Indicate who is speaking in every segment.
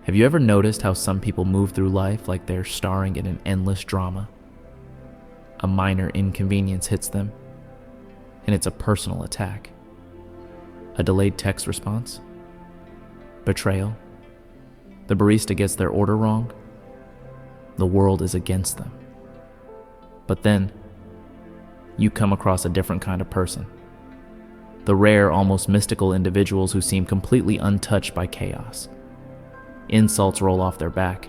Speaker 1: Have you ever noticed how some people move through life like they're starring in an endless drama? A minor inconvenience hits them, and it's a personal attack. A delayed text response? Betrayal? The barista gets their order wrong? The world is against them. But then, you come across a different kind of person. The rare, almost mystical individuals who seem completely untouched by chaos. Insults roll off their back.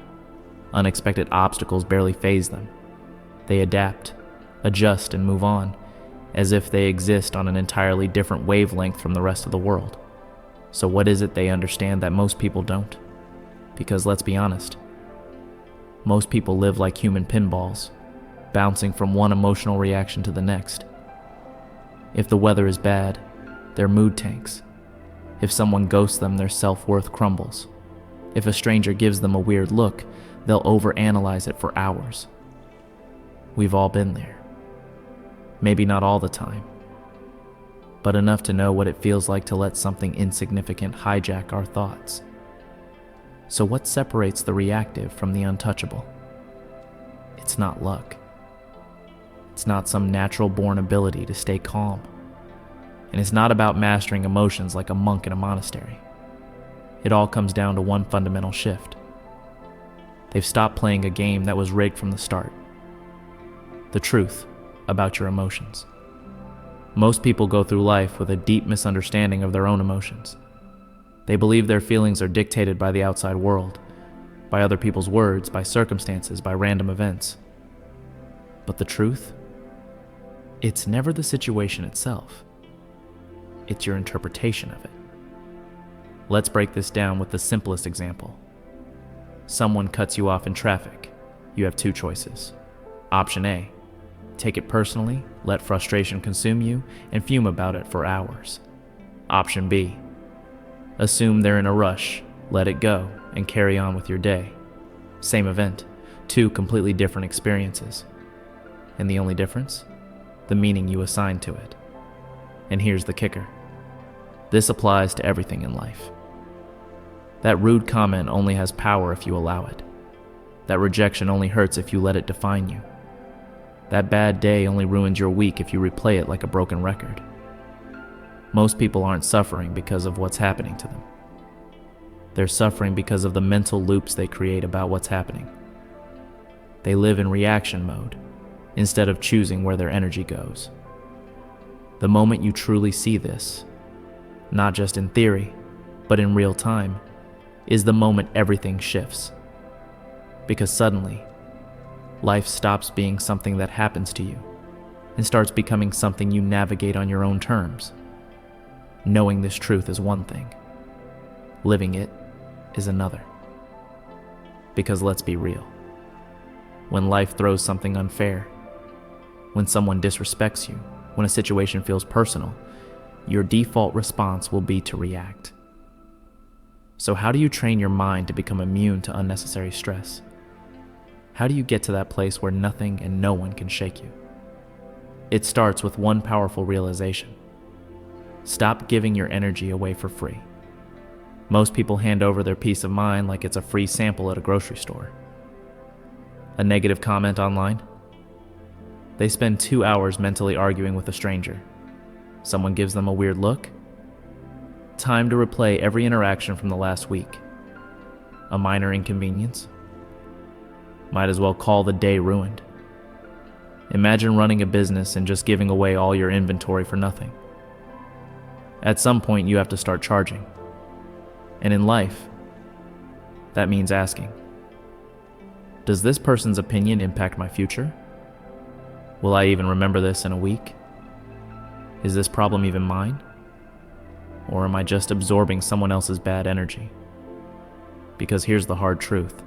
Speaker 1: Unexpected obstacles barely faze them. They adapt, adjust, and move on, as if they exist on an entirely different wavelength from the rest of the world. So what is it they understand that most people don't? Because let's be honest, most people live like human pinballs, bouncing from one emotional reaction to the next. If the weather is bad, their mood tanks. If someone ghosts them, their self-worth crumbles. If a stranger gives them a weird look, they'll overanalyze it for hours. We've all been there. Maybe not all the time, but enough to know what it feels like to let something insignificant hijack our thoughts. So what separates the reactive from the untouchable? It's not luck. It's not some natural-born ability to stay calm. And it's not about mastering emotions like a monk in a monastery. It all comes down to one fundamental shift. They've stopped playing a game that was rigged from the start. The truth about your emotions. Most people go through life with a deep misunderstanding of their own emotions. They believe their feelings are dictated by the outside world, by other people's words, by circumstances, by random events. But the truth? It's never the situation itself. It's your interpretation of it. Let's break this down with the simplest example. Someone cuts you off in traffic. You have two choices. Option A, take it personally, let frustration consume you, and fume about it for hours. Option B, assume they're in a rush, let it go, and carry on with your day. Same event, two completely different experiences. And the only difference? The meaning you assign to it. And here's the kicker. This applies to everything in life. That rude comment only has power if you allow it. That rejection only hurts if you let it define you. That bad day only ruins your week if you replay it like a broken record. Most people aren't suffering because of what's happening to them. They're suffering because of the mental loops they create about what's happening. They live in reaction mode instead of choosing where their energy goes. The moment you truly see this, not just in theory, but in real time, is the moment everything shifts. Because suddenly, life stops being something that happens to you and starts becoming something you navigate on your own terms. Knowing this truth is one thing. Living it is another. Because let's be real. When life throws something unfair, when someone disrespects you, when a situation feels personal, your default response will be to react. So how do you train your mind to become immune to unnecessary stress? How do you get to that place where nothing and no one can shake you? It starts with one powerful realization. Stop giving your energy away for free. Most people hand over their peace of mind like it's a free sample at a grocery store. A negative comment online? They spend 2 hours mentally arguing with a stranger. Someone gives them a weird look? Time to replay every interaction from the last week. A minor inconvenience? Might as well call the day ruined. Imagine running a business and just giving away all your inventory for nothing. At some point, you have to start charging. And in life, that means asking, does this person's opinion impact my future? Will I even remember this in a week? Is this problem even mine? Or am I just absorbing someone else's bad energy? Because here's the hard truth.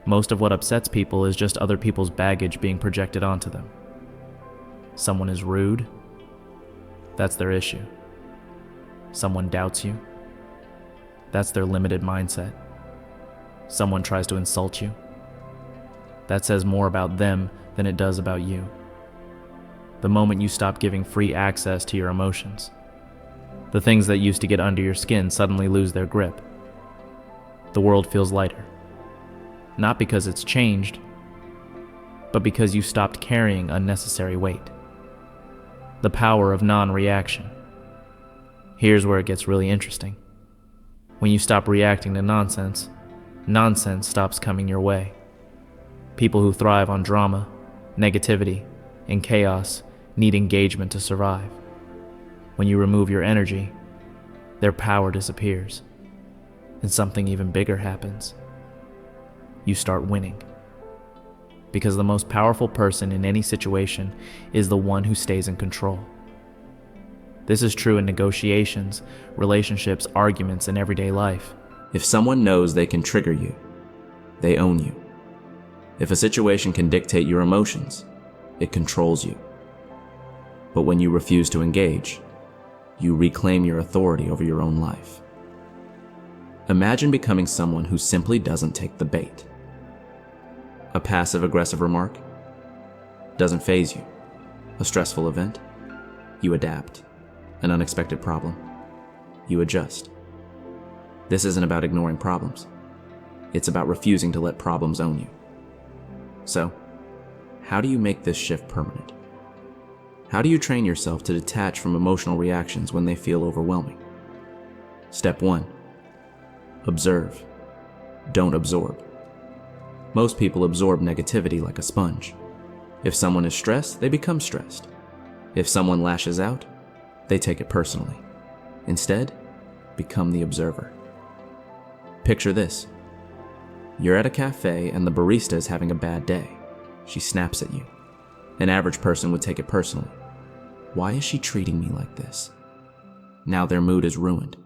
Speaker 1: Most of what upsets people is just other people's baggage being projected onto them. Someone is rude, that's their issue. Someone doubts you, that's their limited mindset. Someone tries to insult you, that says more about them than it does about you. The moment you stop giving free access to your emotions, the things that used to get under your skin suddenly lose their grip. the world feels lighter. Not because it's changed, but because you stopped carrying unnecessary weight. The power of non-reaction. Here's where it gets really interesting. When you stop reacting to nonsense, nonsense stops coming your way. People who thrive on drama, negativity, and chaos need engagement to survive. When you remove your energy, their power disappears, and something even bigger happens. You start winning. Because the most powerful person in any situation is the one who stays in control. This is true in negotiations, relationships, arguments, and everyday life.
Speaker 2: If someone knows they can trigger you, they own you. If a situation can dictate your emotions, it controls you. But when you refuse to engage, you reclaim your authority over your own life. Imagine becoming someone who simply doesn't take the bait. A passive-aggressive remark doesn't faze you. A stressful event, you adapt. An unexpected problem, you adjust. This isn't about ignoring problems. It's about refusing to let problems own you. So, how do you make this shift permanent? How do you train yourself to detach from emotional reactions when they feel overwhelming? Step 1. Observe. Don't absorb. Most people absorb negativity like a sponge. If someone is stressed, they become stressed. If someone lashes out, they take it personally. Instead, become the observer. Picture this. You're at a cafe and the barista is having a bad day. She snaps at you. An average person would take it personally. Why is she treating me like this? Now their mood is ruined.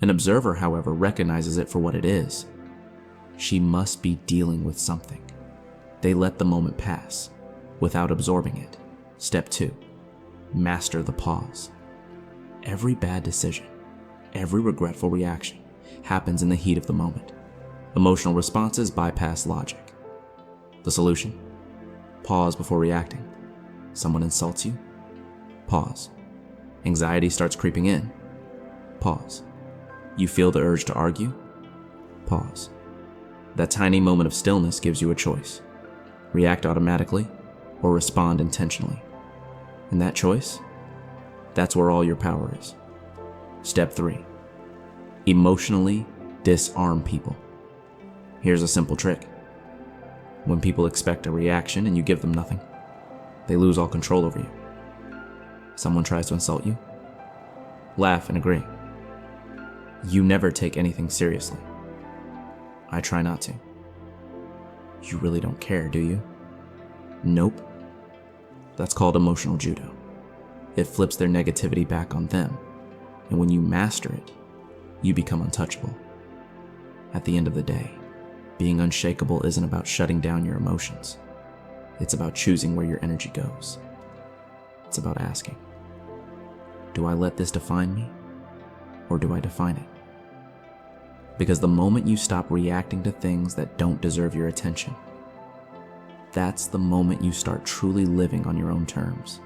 Speaker 2: An observer, however, recognizes it for what it is. She must be dealing with something. They let the moment pass without absorbing it. Step 2. Master the pause. Every bad decision, every regretful reaction happens in the heat of the moment. Emotional responses bypass logic. The solution? Pause before reacting. Someone insults you? Pause. Anxiety starts creeping in? Pause. You feel the urge to argue? Pause. That tiny moment of stillness gives you a choice. React automatically or respond intentionally. And that choice? That's where all your power is. Step 3. Emotionally disarm people. Here's a simple trick. When people expect a reaction and you give them nothing, they lose all control over you. Someone tries to insult you? Laugh and agree. You never take anything seriously. I try not to. You really don't care, do you? Nope. That's called emotional judo. It flips their negativity back on them, and when you master it, you become untouchable. At the end of the day, being unshakable isn't about shutting down your emotions. It's about choosing where your energy goes. It's about asking, do I let this define me, or do I define it? Because the moment you stop reacting to things that don't deserve your attention, that's the moment you start truly living on your own terms.